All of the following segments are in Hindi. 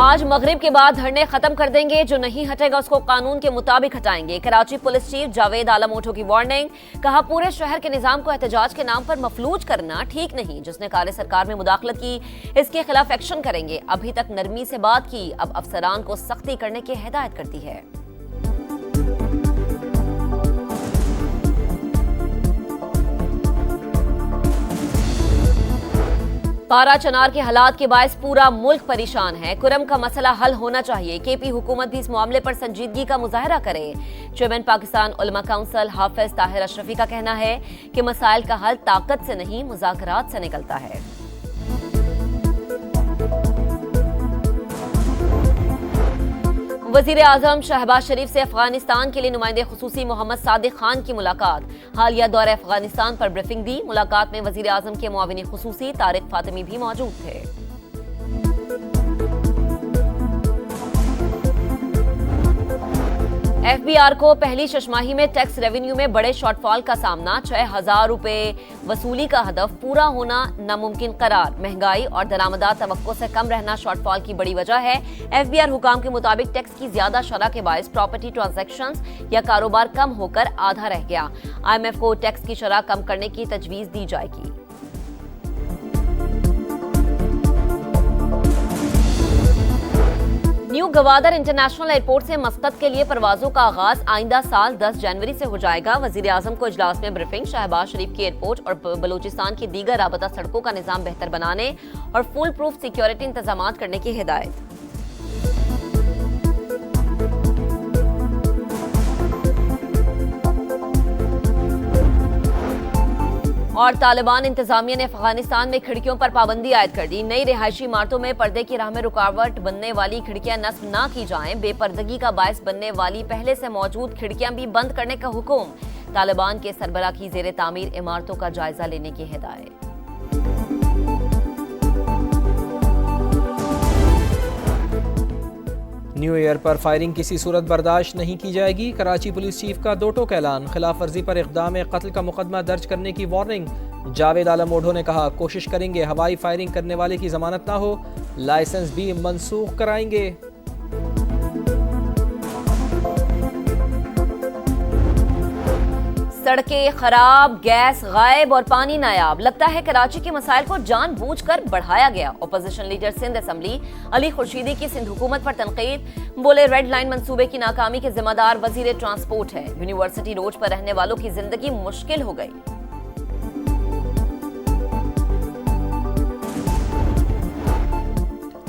आज मगरिब के बाद धरने खत्म कर देंगे, जो नहीं हटेगा उसको कानून के मुताबिक हटाएंगे। कराची पुलिस चीफ जावेद आलम ओठो की वार्निंग। कहा, पूरे शहर के निजाम को एहतजाज के नाम पर मफलूज करना ठीक नहीं। जिसने काले सरकार में मुदाखलत की, इसके खिलाफ एक्शन करेंगे। अभी तक नरमी से बात की, अब अफसरान को सख्ती करने की हिदायत करती है। पारा चनार के हालात के बायस पूरा मुल्क परेशान है। कुरम का मसला हल होना चाहिए। केपी हुकूमत भी इस मामले पर संजीदगी का मुजाहरा करे। चेयरमैन पाकिस्तान उलमा काउंसिल हाफिज ताहिर अशरफी का कहना है कि मसाइल का हल ताकत से नहीं, मुज़ाकरात से निकलता है। वजीर आजम शहबाज शरीफ से अफगानिस्तान के लिए नुमाइंदे खुसूसी मोहम्मद सादिक खान की मुलाकात। हालिया दौरे अफगानिस्तान पर ब्रीफिंग दी। मुलाकात में वजीर आजम के मुआविन खुसूसी तारिक फातिमी भी मौजूद थे। एफबीआर को पहली शशमाही में टैक्स रेवेन्यू में बड़े शॉर्टफॉल का सामना। 6,000 रुपए वसूली का हदफ पूरा होना नामुमकिन करार। महंगाई और दरामदात तवक्को से कम रहना शॉर्टफॉल की बड़ी वजह है। एफबीआर हुकाम के मुताबिक टैक्स की ज्यादा शरह के बायस प्रॉपर्टी ट्रांजैक्शंस या कारोबार कम होकर आधा रह गया। IMF को टैक्स की शरह कम करने की तजवीज दी जाएगी। न्यू गवादर इंटरनेशनल एयरपोर्ट से मस्कत के लिए परवाजों का आगाज आइंदा साल 10 जनवरी से हो जाएगा। वजीर आजम को इजलास में ब्रीफिंग। शहबाज शरीफ की एयरपोर्ट और बलूचिस्तान की दीगर राबता सड़कों का निजाम बेहतर बनाने और फुल प्रूफ सिक्योरिटी इंतजाम करने की हिदायत। और तालिबान इंतजामिया ने अफगानिस्तान में खिड़कियों पर पाबंदी आयद कर दी। नई रिहायशी इमारतों में पर्दे की राह में रुकावट बनने वाली खिड़कियां नस्ब न की जाएं। बेपर्दगी का बायस बनने वाली पहले से मौजूद खिड़कियां भी बंद करने का हुक्म। तालिबान के सरबराह की जेर तामीर इमारतों का जायजा लेने की हिदायत। न्यू ईयर पर फायरिंग किसी सूरत बर्दाश्त नहीं की जाएगी। कराची पुलिस चीफ का दो टोक ऐलान। खिलाफ वर्जी पर इक़दाम कत्ल का मुकदमा दर्ज करने की वार्निंग। जावेद आलम ओठो ने कहा, कोशिश करेंगे हवाई फायरिंग करने वाले की जमानत ना हो, लाइसेंस भी मनसूख कराएंगे। सड़कें खराब, गैस गायब और पानी नायाब। लगता है कराची के मसाइल को जानबूझकर बढ़ाया गया। Opposition leader Sindh assembly Ali Khurshidi की सिंध हुकूमत पर तनकीद। बोले, रेड लाइन मंसूबे की नाकामी के जिम्मेदार वजीर ट्रांसपोर्ट है। यूनिवर्सिटी रोड पर रहने वालों की जिंदगी मुश्किल हो गई।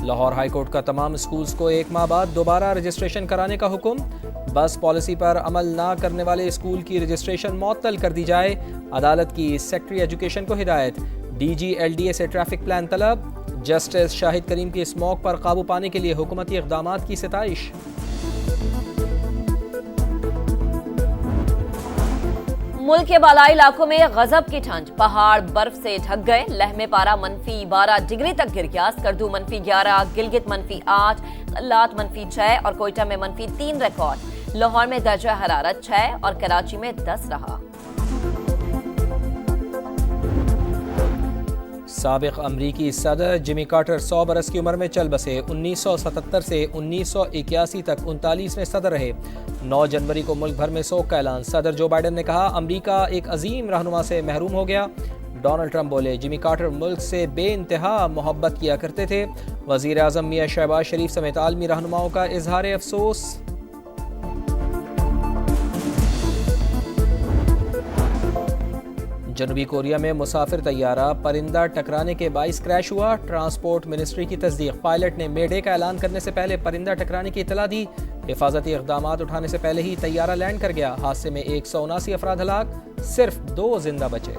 लाहौर हाईकोर्ट का तमाम स्कूल्स को 1 माह बाद दोबारा रजिस्ट्रेशन कराने का हुक्म। बस पॉलिसी पर अमल ना करने वाले स्कूल की रजिस्ट्रेशन मुअत्तल कर दी जाए। अदालत की सेक्रेटरी एजुकेशन को हिदायत। DG LDA से ट्रैफिक प्लान तलब। जस्टिस शाहिद करीम की स्मोक पर काबू पाने के लिए हुकूमती इक़दामात की सिताइश। मुल्क के बालाई इलाकों में गजब की ठंड। पहाड़ बर्फ से ढक गए। लहमे पारा -12 डिग्री तक गिर गया। स्कर्दू -11, गिलगित -8, कल्लात -6 और कोयटा में -3 रिकॉर्ड। लाहौर में दर्जा हरारत 6 और कराची में 10 रहा। साबिक अमरीकी सदर जिमी कार्टर 100 बरस की उम्र में चल बसे। 1977 से 1981 तक 39वें सदर रहे। 9 जनवरी को मुल्क भर में शोक का ऐलान। सदर जो बाइडन ने कहा, अमरीका एक अजीम रहनुमा से महरूम हो गया। डोनाल्ड ट्रंप बोले, जिमी कार्टर मुल्क से बेइंतहा मोहब्बत किया करते थे। वजीर आजम मियां शहबाज शरीफ समेत आलमी रहनुमाओं का इजहार अफसोस। जनूबी कोरिया में मुसाफिर तैयारा परिंदा टकराने के बाइस क्रैश हुआ। ट्रांसपोर्ट मिनिस्ट्री की तस्दीक। पायलट ने मेडे का ऐलान करने से पहले परिंदा टकराने की इतला दी। हिफाजती इक़दाम उठाने से पहले ही तैयारा लैंड कर गया। हादसे में 179 अफराद हलाक, सिर्फ 2 जिंदा बचे।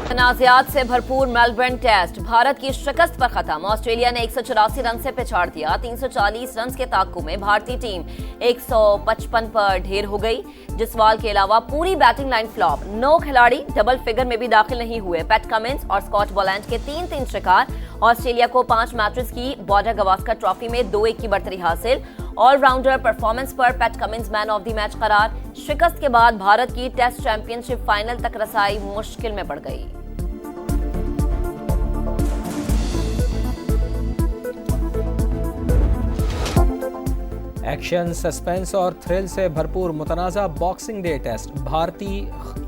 तनाज़ात से भरपूर मेलबर्न टेस्ट भारत की शिकस्त पर खत्म। ऑस्ट्रेलिया ने 184 रन से पिछाड़ दिया। 340 रन के ताक्कु में भारतीय टीम 155 पर ढेर हो गई। जसवाल के अलावा पूरी बैटिंग लाइन फ्लॉप। 9 खिलाड़ी डबल फिगर में भी दाखिल नहीं हुए। पैट कमिंस और स्कॉट बोलैंड के 3-3 शिकार। ऑस्ट्रेलिया को 5 मैचेस की बॉर्डर गवास्कर ट्रॉफी में 2-1 की बढ़तरी हासिल। ऑलराउंडर परफॉर्मेंस पर PAT Cummins man of the match करार। शिकस्त के बाद भारत की टेस्ट चैंपियनशिप फाइनल तक रसाई मुश्किल में पड़ गई। एक्शन, सस्पेंस और थ्रिल से भरपूर मुतनाज़ा बॉक्सिंग डे टेस्ट। भारतीय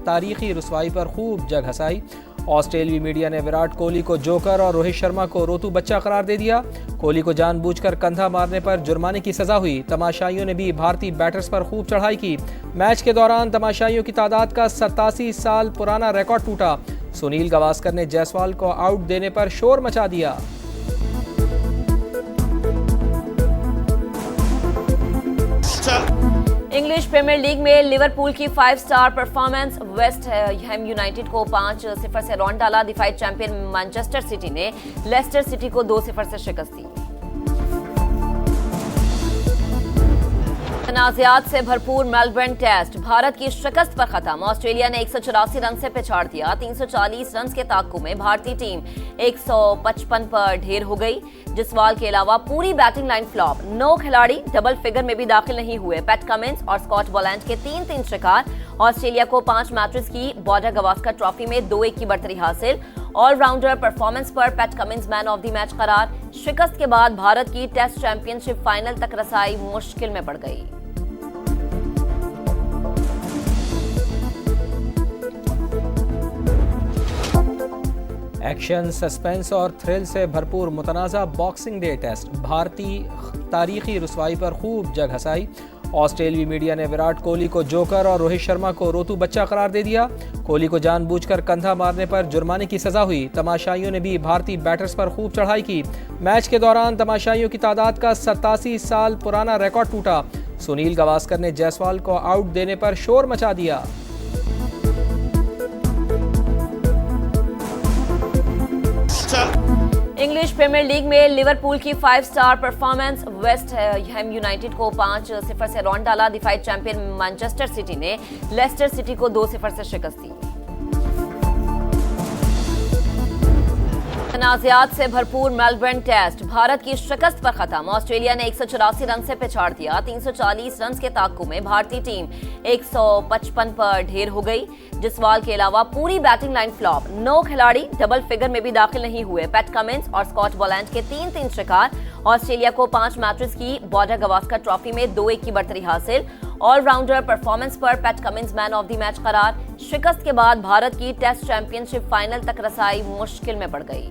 तारीखी रुसवाई पर खूब जग हंसाई। ऑस्ट्रेलियाई मीडिया ने विराट कोहली को जोकर और रोहित शर्मा को रोतू बच्चा करार दे दिया। कोहली को जानबूझकर कंधा मारने पर जुर्माने की सजा हुई। तमाशाइयों ने भी भारतीय बैटर्स पर खूब चढ़ाई की। मैच के दौरान तमाशाइयों की तादाद का 87 साल पुराना रिकॉर्ड टूटा। सुनील गावस्कर ने जायसवाल को आउट देने पर शोर मचा दिया। इंग्लिश प्रीमियर लीग में लिवरपूल की 5 star performance. West Ham United को 5-0 से रौंद डाला। डिफाइट चैंपियन मैनचेस्टर सिटी ने लेस्टर सिटी को 2-0 से शिकस्त दी। तनाज़ात से भरपूर मेलबर्न टेस्ट भारत की शिकस्त पर खत्म। ऑस्ट्रेलिया ने 184 रन से पिछाड़ दिया। 340 रन के ताक़ू में भारतीय टीम 155 पर ढेर हो गई। जसवाल के अलावा पूरी बैटिंग लाइन फ्लॉप। 9 खिलाड़ी डबल फिगर में भी दाखिल नहीं हुए। पैट कमिंस और स्कॉट बोलैंड के 3-3 शिकार। ऑस्ट्रेलिया को 5 मैचेस की बॉर्डर गावस्कर ट्रॉफी में 2-1 की बढ़तरी हासिल। ऑलराउंडर परफॉर्मेंस पर PAT Cummins man of the match करार। शिकस्त के बाद भारत की टेस्ट चैंपियनशिप फाइनल तक रसाई मुश्किल में पड़ गई। एक्शन, सस्पेंस और थ्रिल से भरपूर मुतनाज़ा बॉक्सिंग डे टेस्ट। भारतीय तारीखी रुसवाई पर खूब जग हंसाई। ऑस्ट्रेलियाई मीडिया ने विराट कोहली को जोकर और रोहित शर्मा को रोतू बच्चा करार दे दिया। कोहली को जानबूझकर कंधा मारने पर जुर्माने की सजा हुई। तमाशाइयों ने भी भारतीय बैटर्स पर खूब चढ़ाई की। मैच के दौरान तमाशाइयों की तादाद का 87 साल पुराना रिकॉर्ड टूटा। सुनील गावस्कर ने जायसवाल को आउट देने पर शोर मचा दिया। इंग्लिश प्रीमियर लीग में लिवरपूल की 5 star performance. West Ham United को 5-0 से रौंद डाला। डिफाइट चैंपियन मैनचेस्टर सिटी ने लेस्टर सिटी को 2-0 से शिकस्त दी। तनाज़ात से भरपूर मेलबर्न टेस्ट भारत की शिकस्त पर खत्म। ऑस्ट्रेलिया ने 184 रन से पिछाड़ दिया। 340 रन के ताक़ू में भारतीय टीम 155 पर ढेर हो गई। जसवाल के अलावा पूरी बैटिंग लाइन फ्लॉप। 9 खिलाड़ी डबल फिगर में भी दाखिल नहीं हुए। पैट कमिंस और स्कॉट बोलैंड के 3-3 शिकार। ऑस्ट्रेलिया को 5 मैचेस की बॉर्डर गावस्कर ट्रॉफी में 2-1 की बढ़तरी हासिल। ऑलराउंडर परफॉर्मेंस पर PAT Cummins man of the match करार। शिकस्त के बाद भारत की टेस्ट चैंपियनशिप फाइनल तक रसाई मुश्किल में पड़ गई।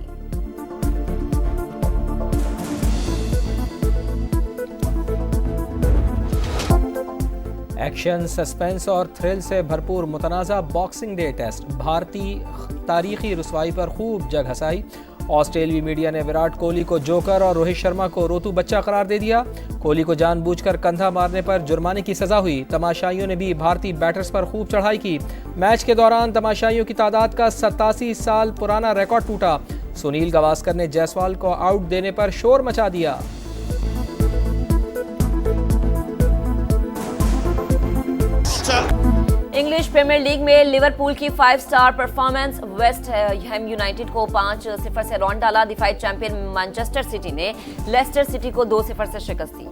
एक्शन, सस्पेंस और थ्रिल से भरपूर मुतनाज़ा बॉक्सिंग डे टेस्ट। भारतीय तारीखी रुसवाई पर खूब जग हंसाई। ऑस्ट्रेलियाई मीडिया ने विराट कोहली को जोकर और रोहित शर्मा को रोतू बच्चा करार दे दिया। कोहली को जानबूझकर कंधा मारने पर जुर्माने की सजा हुई। तमाशाइयों ने भी भारतीय बैटर्स पर खूब चढ़ाई की। मैच के दौरान तमाशाइयों की तादाद का 87 साल पुराना रिकॉर्ड टूटा। सुनील गावस्कर ने जायसवाल को आउट देने पर शोर मचा दिया। इंग्लिश प्रीमियर लीग में लिवरपूल की 5 star performance. West Ham United को 5-0 से रौंद डाला। डिफाइट चैंपियन मैनचेस्टर सिटी ने लेस्टर सिटी को 2-0 से शिकस्त दी।